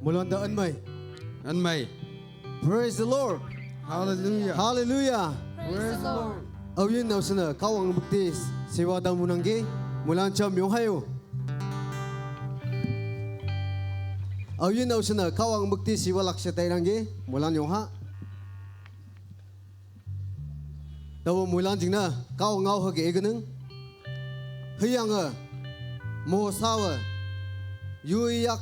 Mulanda anmay. Anmay. Praise the Lord. Hallelujah. Hallelujah. Praise the Lord. Awin na usana kawang bukti siwa damunanggi mulan cham yonghayo. Awin na usana kawang bukti siwa lakshatai ranggi mulan yongha. Tawo mulan jingna kawang ngau hage egeneng. Hiyanga mo sawa yuyak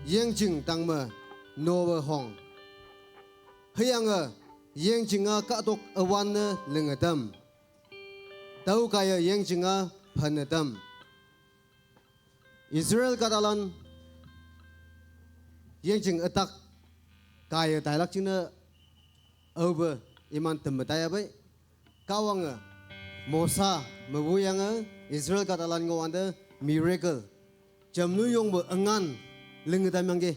yengjing tangma nowa hong. Hiyanga yengjinga katok awan lengadam. Tahu kaya yengjinga panadam. Israel katalan yengjing atak kaya tailak cina over iman tembataya bay. Kawanga Mosa mabuyanga Israel katalan ngawanda miracle. Jamnu yung ba angan lengadam yang ge.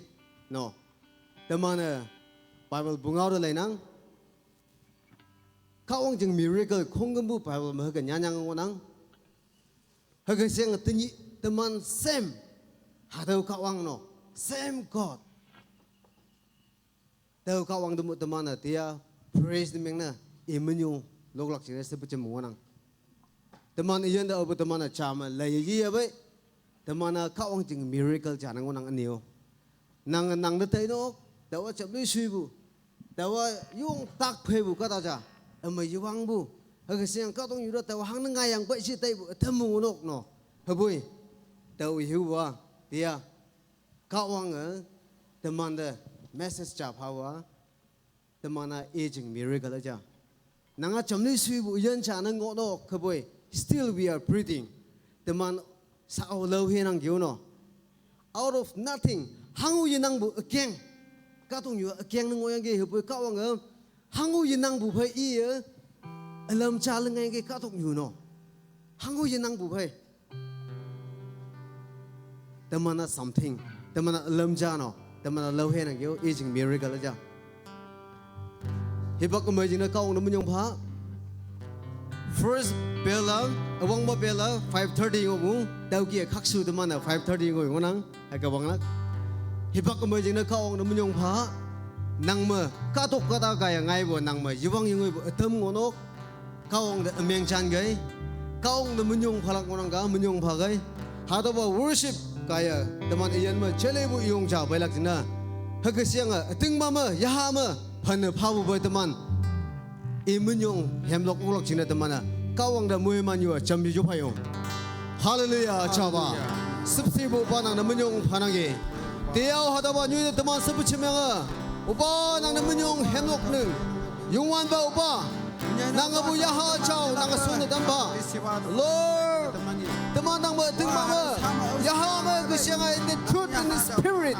No. Temana Bible bungaw da lainang kawang jeng miracle konggembu Bible mahaga nyanyang ngonang haga siang tenyi teman same hadau kawang no same God tau kawang demu temana dia praise demengna imenyu loglak sini sebut ngonang teman iyan da obu temana chama layi ya bay temana kawang jeng miracle janang ngonang anio nang da taino dawa chapli suibu dawa yung tak phebu kata ja ama yuang bu haga siang ka tong yura dawa hang nga yang bai si tai bu thamu nok no habui daw hiwa dia kawang demanda message cha phawa demana aging miracle ja nanga chamli suibu yan cha na ngo no khabui still we are breathing deman sao lo hinang gyu no out of nothing hangu yinang bu again Katong yu akyang nang ngoyang ge hupoi kawang hangu yinang bu phai I alam cha lang ngai ge katong yu no hangu yinang bu phai tamana something tamana alam cha no tamana lo he nang ge aging miracle ja hibak ko mai jing na kawang na munyong pha first bella awang ma bella 5:30 ngo dau ki khaksu tamana 5:30 ngo ngonang ha ka wang nak Hibak emerging na kaong na munyong pa nang ma katok kata kaya ngay bo nang ma yiwang yungoy bo atam ngonok kaong na amyang chan gay kaong na munyong palak ngonang ka munyong pa gay hado ba worship kaya teman iyan ma chele bo iyong cha bailak na hagasiang ating mama yaha ma pan pa bo teman imunyong hemlok ulok china teman kaong da muy man yu chambi ju payong hallelujah chaba subsi bo pa nang na munyong panagi Tiaw hadawa nyui teman sebut cemanga, upa nang nemenyong henok neng, yungwan ba upa, nang abu yaha chow nang asuna damba, Lord, teman nang ba tingma yaha ma kusianga in the truth and the spirit,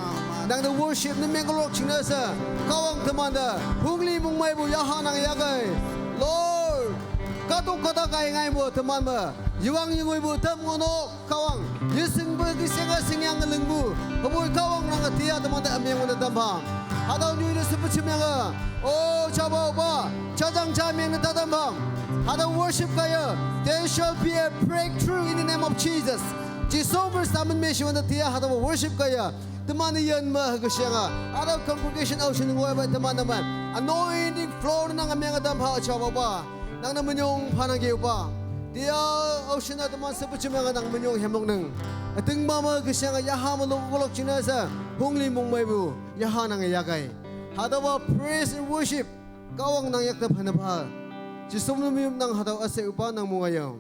nang the worship ni mengalok chinasa, kawang teman da, hungli mungmai bu yaha nang yagai, Lord, katung kata kai ngai bu teman ba. Yuang yungoi bu tam ngono kawang yesing bu kisenga singyang lengbu haboi kawang nang tia teman ta amyang na damba hadau nyui na sebut chimyanga oh chaba ba chajang chamyang na damba hadau worship kaya there shall be a breakthrough in the name of Jesus Jisover saman meshu na tia hadau worship kaya teman yan ma hagasyenga hadau congregation ocean ngoi ba teman naman anointing flow nang amyang damba chaba ba nang naman yung panangge ba Dia ocean at man sebut cemanga nang menyong hemok neng. Ating mama kesyang yaha malok cina sa hungli mong mai bu yaha nang yakai. Hadawa praise and worship kawang nang yak taphan pa. Jisum lumim nang hadaw ase upa nang mungayaw.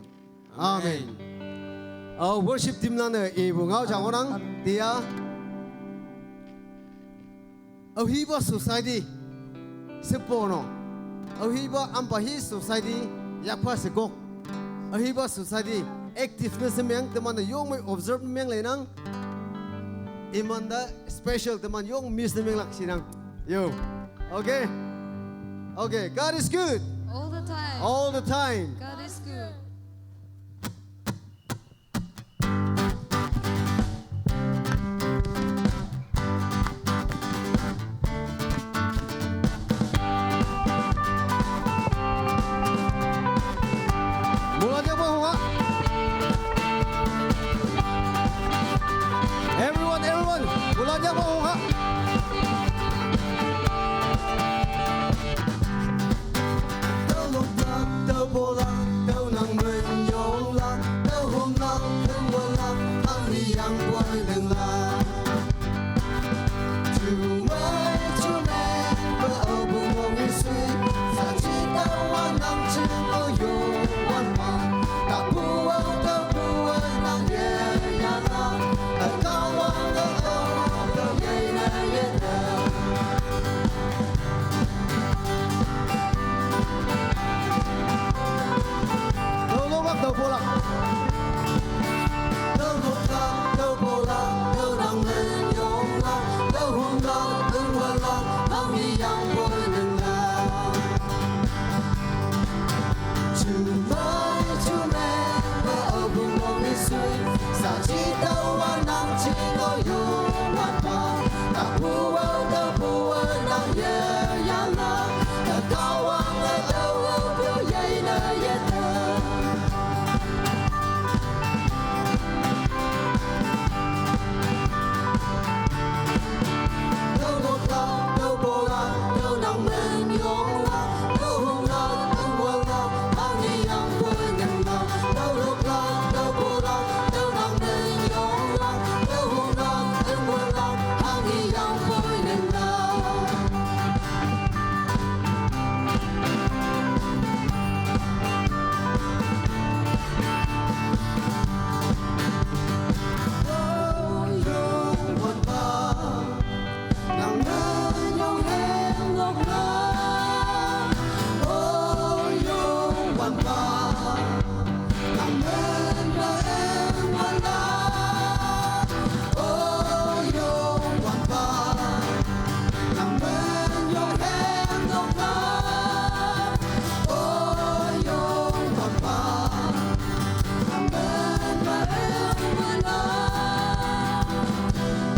Amen. Our worship team na ibu ngau jangan nang dia. Ahiba society sepono. Ahiba ampahi society yakpa sekok. Ahiba society activeness meng teman yung may observe meng lenang imanda special teman yung miss meng laksinang yo okay God is good All all the time God is good. Everyone là nhớ bông hả đâu lúc lạc đâu vô lạc đâu nắng mình nhung lạc đâu hôm lạc đâu vô lạc anh đi yang quay lưng lạc chiều mai chiều nay bờ ở vùng mông đi suy sa chỉ đâu anh nằm trên ở yêu quan mang ta buồn nắng nhẹ nhàng ở cao vang ở dây này nhẹ đâu lúc lắc đâu vô lắc đâu lúc lạc đâu vô lạc đâu nắng mình nhung lạc đâu hôm lạc đừng quên lạc anh đi yang quay lưng lạc chiều mai chiều nay bờ ở vùng mông đi suy sa chỉ đâu anh nằm trên ngôi yêu quan mang ta buồn nắng nhẹ nhàng ở cao vang ở đâu dây này nhẹ đâu lúc lạc đâu vô lạc đâu nắng mình nhung lạc đâu hôm lạc đừng quên lạc anh đi yang quay lưng lạc đâu lúc lạc đâu vô lạc đâu nắng mình nhung lạc đâu hôm lạc đừng quên lạc anh đi yang quay lưng lạc đâu yêu quên ta nắng mưa nhung em ngọc ngà ôi yêu quên ta nắng mưa nhung em ngọc ngà ôi yêu quên ta nắng mưa nhung em ngọc ngà ôi yêu quên ta nắng mưa nhung em ngọc ngà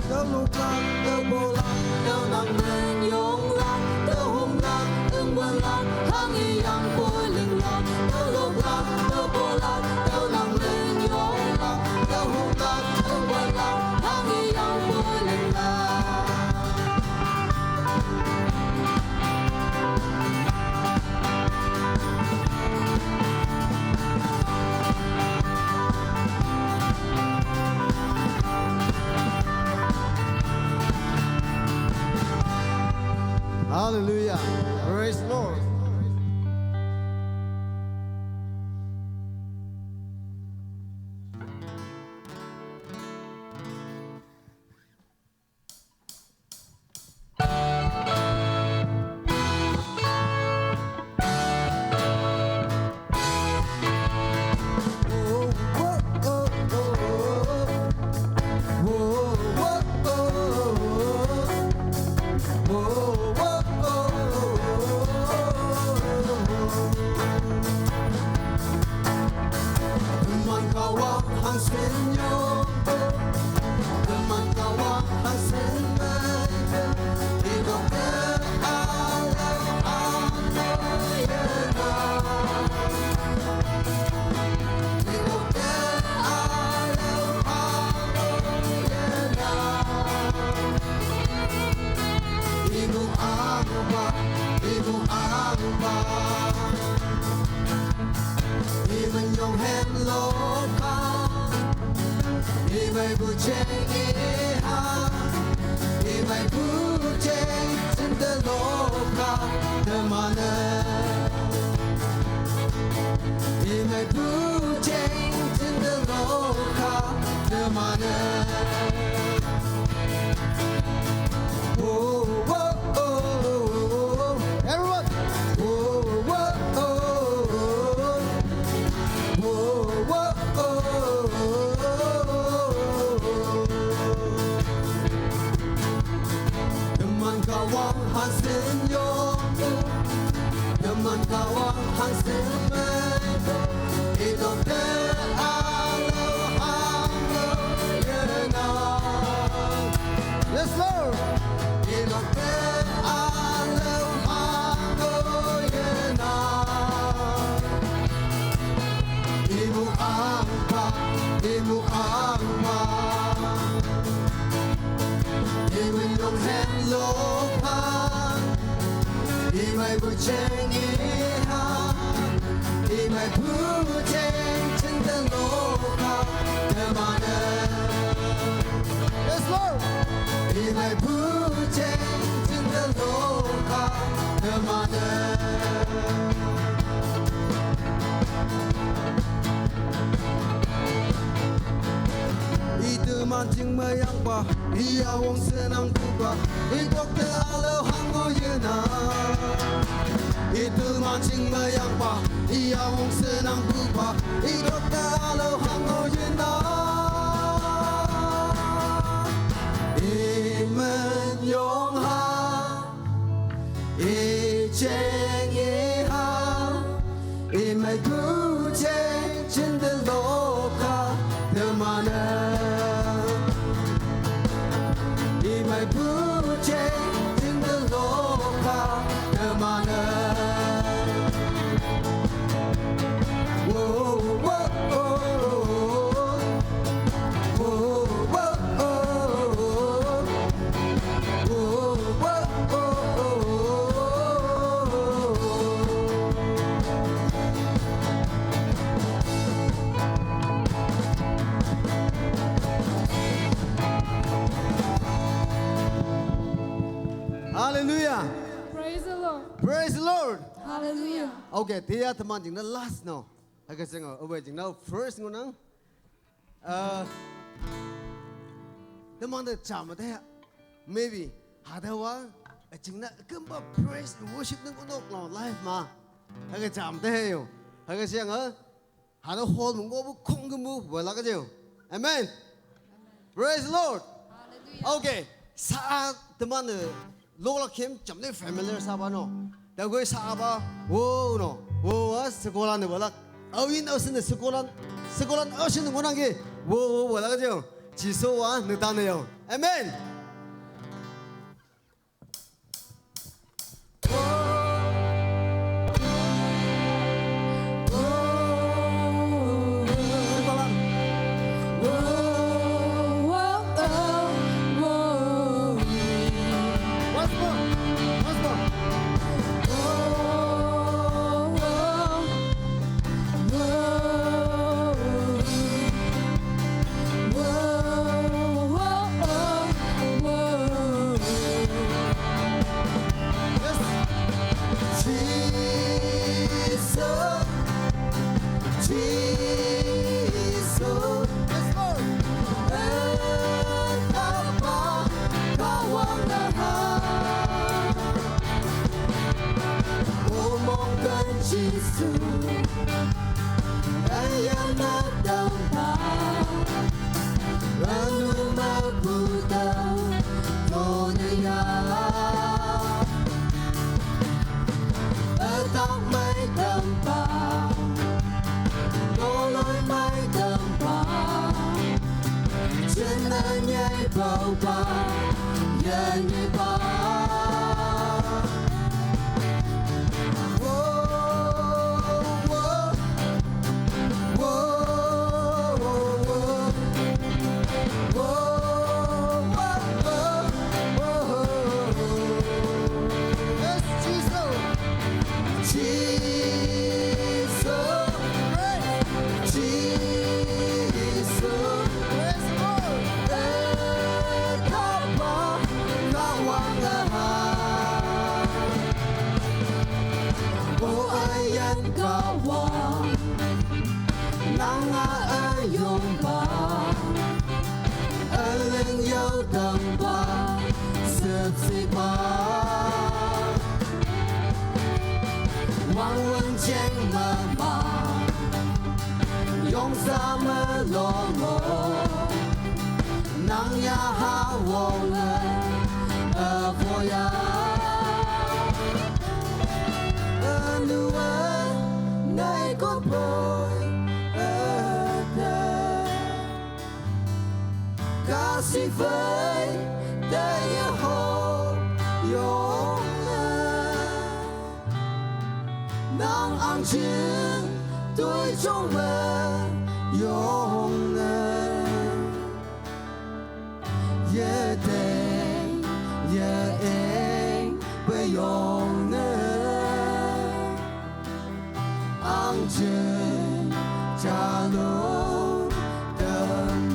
đâu lúc lạc đâu vô lạc đâu nắng mình nhung lạc đâu hôm lạc đừng quên lạc hang y yang quay lưng lạc đâu lúc lạc đâu vô lạc đâu nắng mình nhung lạc đâu hôm lạc đừng quên lạc hang y yang quay lưng lạc Hallelujah praise the Lord everyone Yes, Lord. nong hen lo pa I mai bu chen I ha I mai bu chen chen de lo pa de ma ne Yes, Lord. I mai bu chen chen de lo pa de ma ne Itu mancing mayangba, ia wong senang buka, dokter alo hango yena. Itu mancing mayangba, ia wong senang buka, dokter alo hango yena. Imen yong ha, cheng ha, imai bu cheng chen de loka de mana. My blue chain in the local mana. Whoa, whoa, whoa, whoa, whoa, whoa, Hallelujah. Praise the Lord. Praise the Lord. Hallelujah. Okay, dia teman jing the last no. Aga sing away jing now first ngunang. Teman de cham de maybe hada wa jing na kamba praise and worship nang unok no life ma. Aga cham de yo. Aga sing hada hol mung go bu khong gu mu wala ga jo. Amen. Praise the Lord. Hallelujah. Okay, sa teman de Lola Kim chấm đến familiar sao ba no, đâu có sao ba, wow no, wow á, sekolah này bảo awin awsin sekolah awsin ngon ang ge, wow bảo cái gì, chỉ số á, người ta này yo, amen. Kasi với đây hồ yong nang ang chiến tôi trong mơ yong ye te nhờ em với yong nữa ang trên cha lô đầm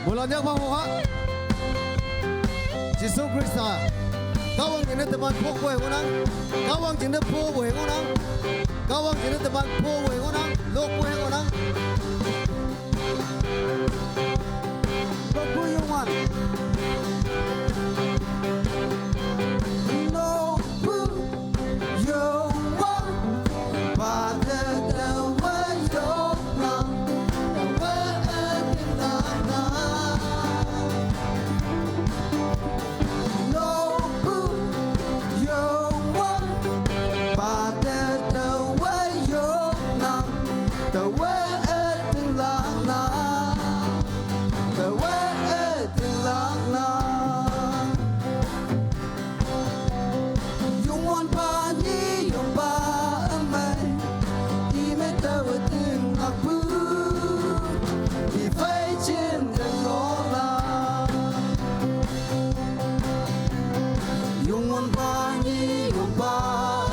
một lần nữa vang hộ ha Jesus Christ kawang jina teman po ko nang kawang jina po ko nang kawang jina teman po ko nang lok ko nang lok ko yung man no pu yo one ba de de wa yo nang wa na na no pu yo one ba de de wa yo nang the way it la la the way it la la yung one pa ni yung ba amay di me ta wa ting ak bu di fai trên đường ngõ la yung one pa ni yung ba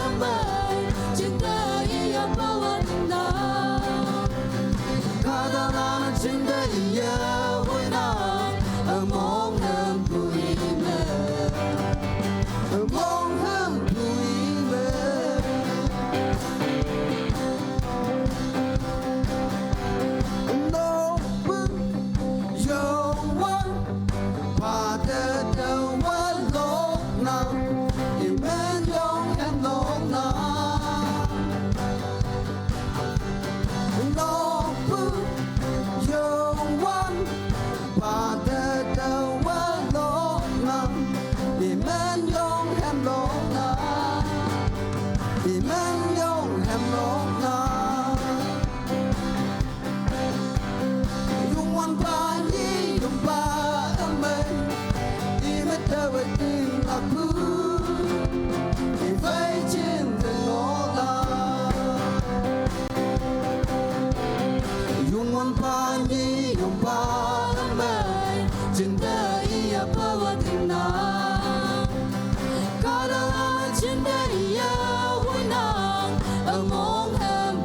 amay trên đời yêu bao anh na kada na trên đời yêu vui na ở mong em vui mê ở mong em vui mê no bước yo one ba de de wa lo na im men yong em lo na no bước yo one ba de de wa lo na im men yong em lo na im men yong em lo na yung one pa ni yung pa amay di me ta wa ting ak bu di fai trên đường ngõ la yung one pa ni yung pa amay trên đời yêu bao anh na kada trên đời yêu vui nang ở mong em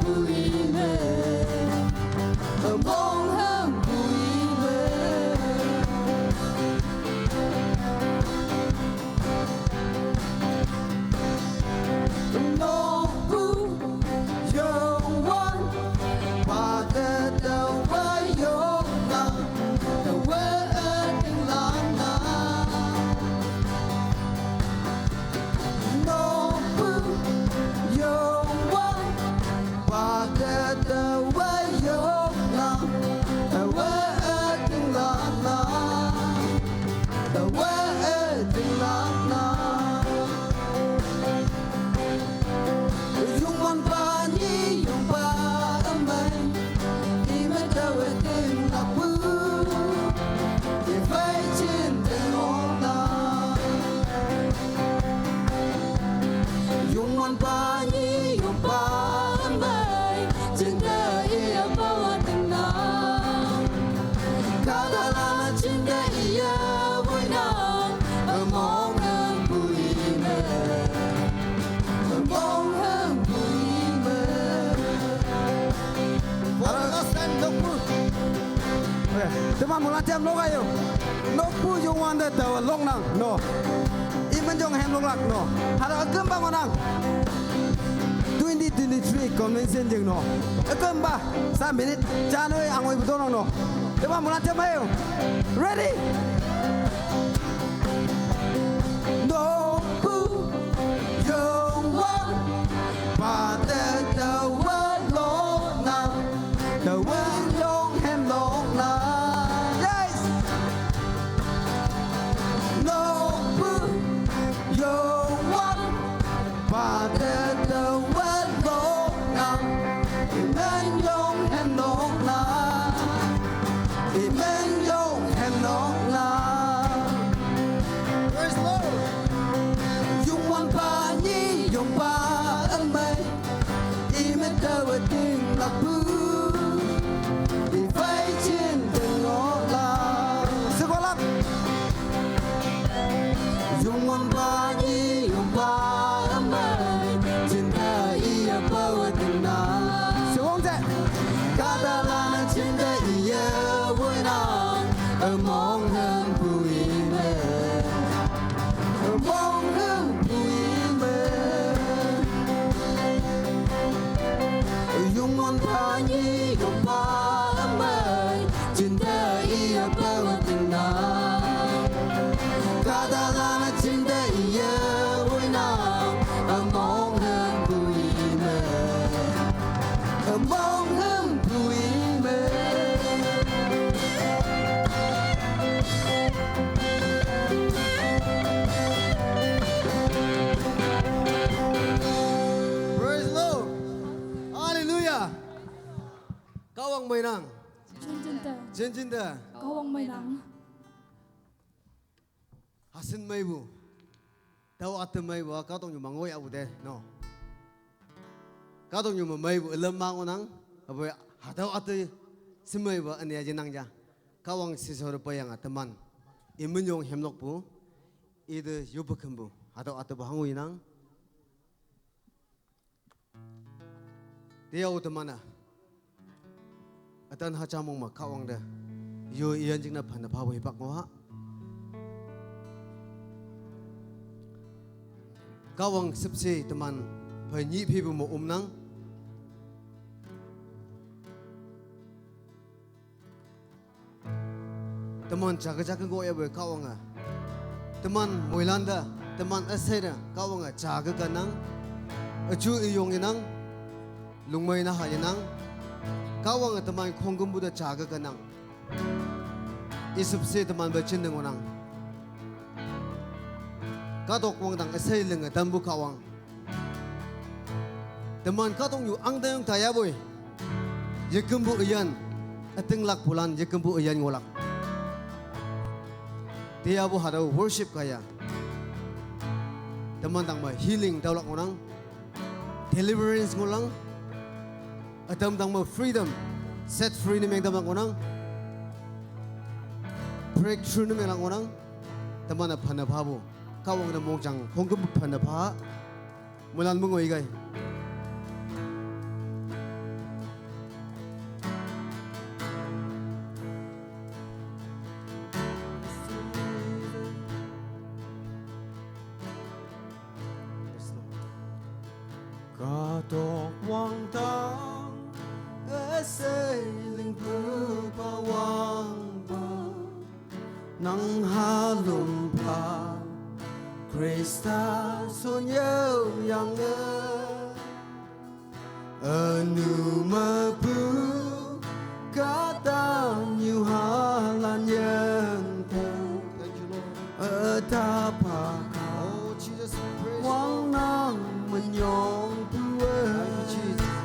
teman mula tiam lo kayo nok pu yung wanda tawa long nang no iman jong hem long lak no hara agam ba ngonang 2023 convention jeng no agam ba 3 minute January angoi betul no teman mula tiam ayo ready no pu yung wanda pada tawa long nang tawa long hem long nang yes no pu yung wanda pada tawa long nang iman yung hem long nang iman yung hem long nang Praise the Lord. yung wan pa nhi yung pa âm mây imet đâu ở tiếng lạc bư đi vây trên từng ngõ làng sức quá lắm dùng wan pa nhi yung pa âm mây trên đời ia bao ở từng nào sức không chạy cả ta là nó trên đời ia vui nào ở mong hơn vui mê ở mong hơn vui mê yung ngon pa nhi yung pa amay trên đời ia bao tình nào cả ta là nó trên đời ia vui nào ở mong hơn vui mê ở mong hơn vui mê Praise the Lord. Hallelujah. Cao bằng mày nàng, Chân chân da, có bông mây nắng. hasin mày bu, tao at mày bu, cao tông nhung mang ngôi abu de, no. Cao tông nhung mày bu, lâm mang ngang, abu, tao at sim mày bu, anh ấy nang ja, cao bằng sisor payang at man, imun yung hemlok bu, idu yubukum bu, tao at bu hangui nang. Dia utamana. Atan hacamong makawang da. Yo iyan jing na panapaw hipak mo ha. Kawang sipsi teman panyi pibu mo umnang. Teman jaga-jaga go ya boy kawang a. Teman moilanda, teman asera kawang a jaga kanang. Acu iyong inang. Lungmay na hayanang. Kawang at teman konggum buda jaga kanang. Isupsi teman bacin dengonang. Katok wang dang esay lenga dambu kawang. Teman katong yu ang dayong taya boy. Yekumbu iyan ating lak pulan yekumbu iyan ngolak. Dia bu hadaw worship kaya. Teman dang may healing tawlak ngonang. Deliverance ngolang. Atam dang mo freedom, set free ni mengdam lang onang, breakthrough ni meng lang onang, taman na panapabo, kawang na mojang hongkong panapa, mulan mo ngoy gay. Katok wang tang sailing berpawang pa nang halumpa Krista sonyo yang anu mabu kata nyu halan yang Thank you Lord. atapa Oh Jesus, we praise you. wang nang menyong Thank you Jesus.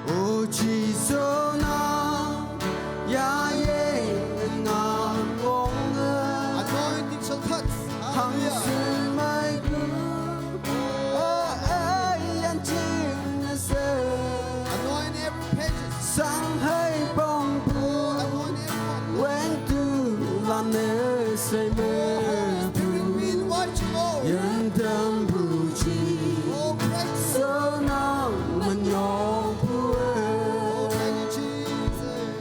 O chi so na ya ye ngang ngong Anointing shall touch. hằng Hallelujah. sinh mai cứ ai yan chim na se Anoint every pages. sang hay bong bu Anoint everyone. wen tu lan ne say me Spirit, we invite you, Lord. yan tâm bu chi Oh, praise you. so na man yong bu Oh, thank you, Jesus.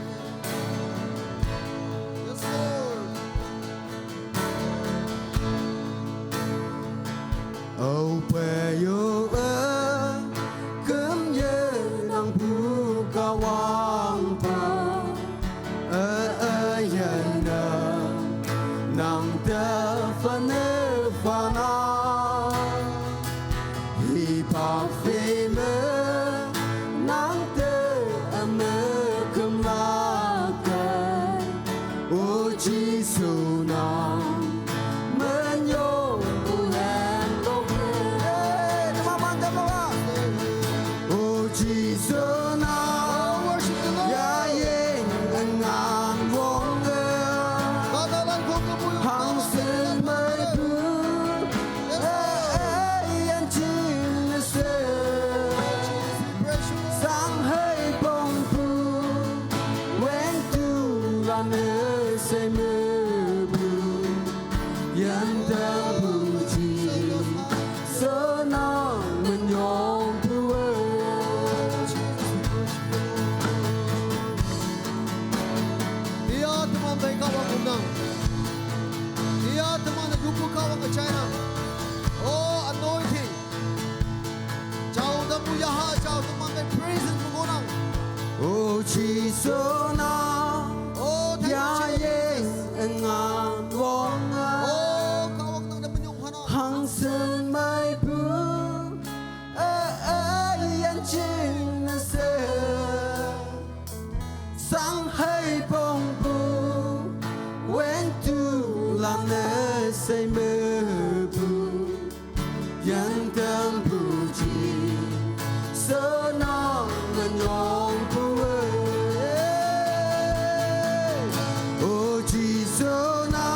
chỉ số nó Oh, thank ya you, ye Jesus. ngang vong Oh, kawang nang naman yung hana. hằng sơn mai bu yan trên sơ sang hay bông bu quen tu làm nơi say mơ bu yan tâm bu chi sơ non ngân nhong bu ô chi sơ na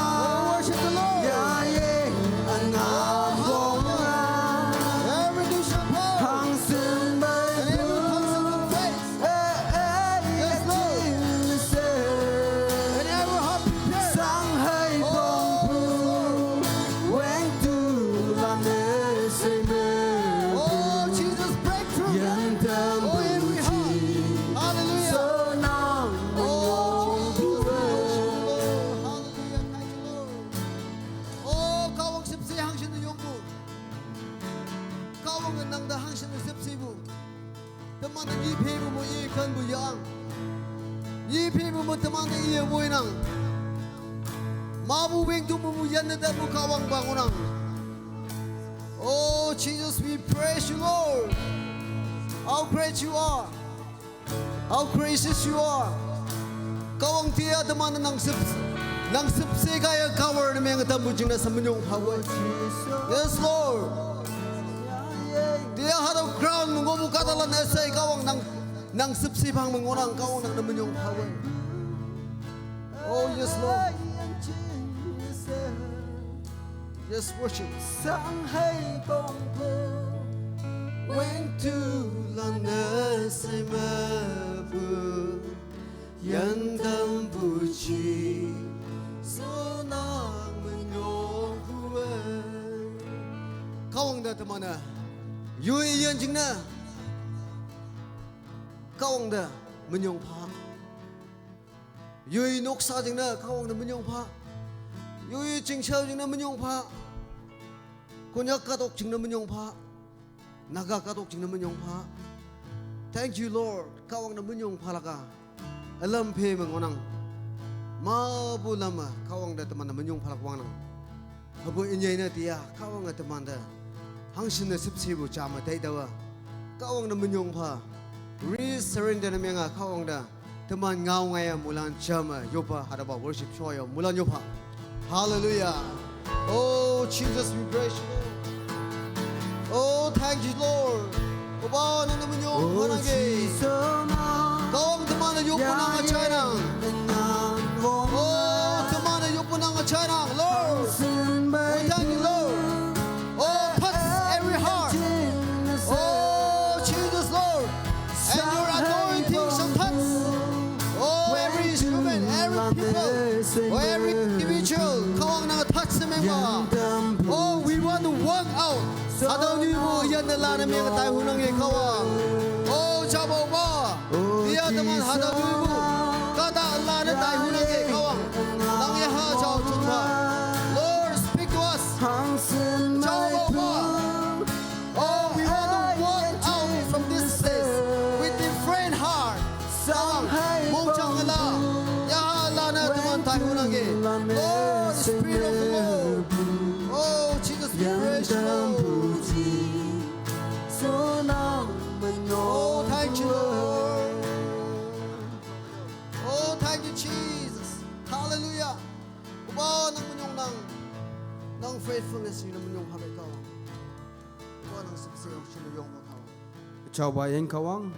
ya ye anh ngam vong Every knee shall bow. hằng sơn mai And every tongue shall confess. yes Lord And every heart prepare. sang hay bông bu quen tu làm nơi say mơ Oh, Jesus, breakthrough. yan tâm Oh, bu every chi heart. Hallelujah. sơ non ngân nhong bu Hallelujah. Thank you, Lord. Oh, kawang sipsi hangsin ng yongbu. Kawang nang da hangsin ng sipsi bu. Teman ng yipi mo ikan bu yang. Yipi mo teman ng iya mo inang. Mabu wing tu mo yan na da mo kawang bangunang. Oh, Jesus, we praise you, Lord. How great you are. How gracious you are. Kawang tiya teman ng sipsi kaya cover na mga tambujing na sa munyong haway. Yes, Lord. Tiya haraw crown mo mo katalan na sa kawang ng sipsi pang mangunang kawang ng munyong haway. Oh, yes, Lord. Yes, worship. sang hay bông bu When to lana say ma bu yan dam bu chi so na manyo bu kawang da tamana yui yan jing na kawang da manyong pa yui nok sa jing na kawang da manyong pa yui jing chao jing na manyong pa konyak katok jing na manyong pa naga katok jing na manyong pa. Thank you, Lord. Kawang na manyong palaka. Alam pe mangonang. Mabu lama kawang da teman na manyong palak wanang. Habu inyay na tiya kawang na teman da. Hangsin na sipsibu chama tay dawa. Kawang na manyong pa. Re-surrender na mga kawang da. Teman ngaw ngaya mulan chama yopa hadaba worship shoyo mulan yopa. Hallelujah. Oh, Jesus, we praise you, Lord. Oh, thank you, Lord. Oba, nang naman yung ô hanage. chỉ số nó Kawang teman na yung punang nga China. ngang vong Oh, teman na yung punang nga China. Lord, sơn oh, bay thank you, Lord. Oh, touch every heart. Oh, Jesus, Lord. And your anointing shall touch. Oh, every human, every people. Oh, every individual. Kawang na touch sa mga. Oh, we want to walk out. Adaw niyo mo yan na lang na mga tayo nang ikaw. Oh, chabo ba? Diya naman hadaw niyo mo. Kada Allah na tayo nang ikaw. Nang yaha chao chunba. Lord, speak to us. hằng sơn mai Chabo ba? Oh, we want to walk out from this place with different heart. Sang mong chang ala. Yaha Allah na naman tayo nang Lord, Spirit of the Lord. Oh, Jesus, we praise you, Lord. Oh, thank you, Lord. Oh, thank you, Jesus. Hallelujah. Uba ng munyong ng faithfulness yun ang munyong habay ka. Uba ng siksiyo sinuyong mo ka. chào bà anh kawang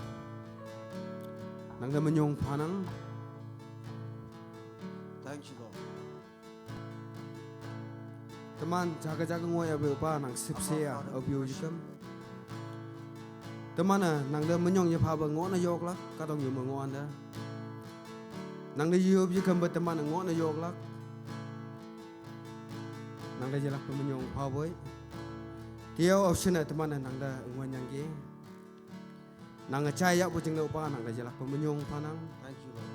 nang naman yung panang Thank you, Lord. teman jaga-jaga ngoy abe pa nang sipsia abiu jikam teman nang da menyong ya pa ba ngo na yok lak ka dong yu ma ngon da nang da yu jikam ba teman ngo na yok lak nang da jalak pa menyong pa boy tiao option teman nang da ngwan yang ge nang chaya bu jing da pa nang da jalak pa menyong panang Thank you, Lord.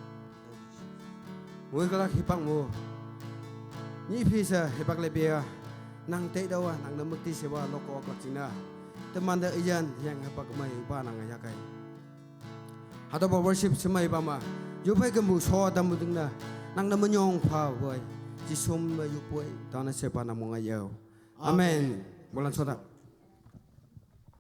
ngoi kalak hipang mo ni pisa hepak lebia nang te dawa nang namukti sewa loko klak sina teman da iyan yang hepak mai ba nang ayakai Atau bawa worship semai bama. Yupai kamu soa damu dengna. Nang nama nyong pa boy. Jisum yupai. Tanah sepa namunga yau. Amen. Bulan soda.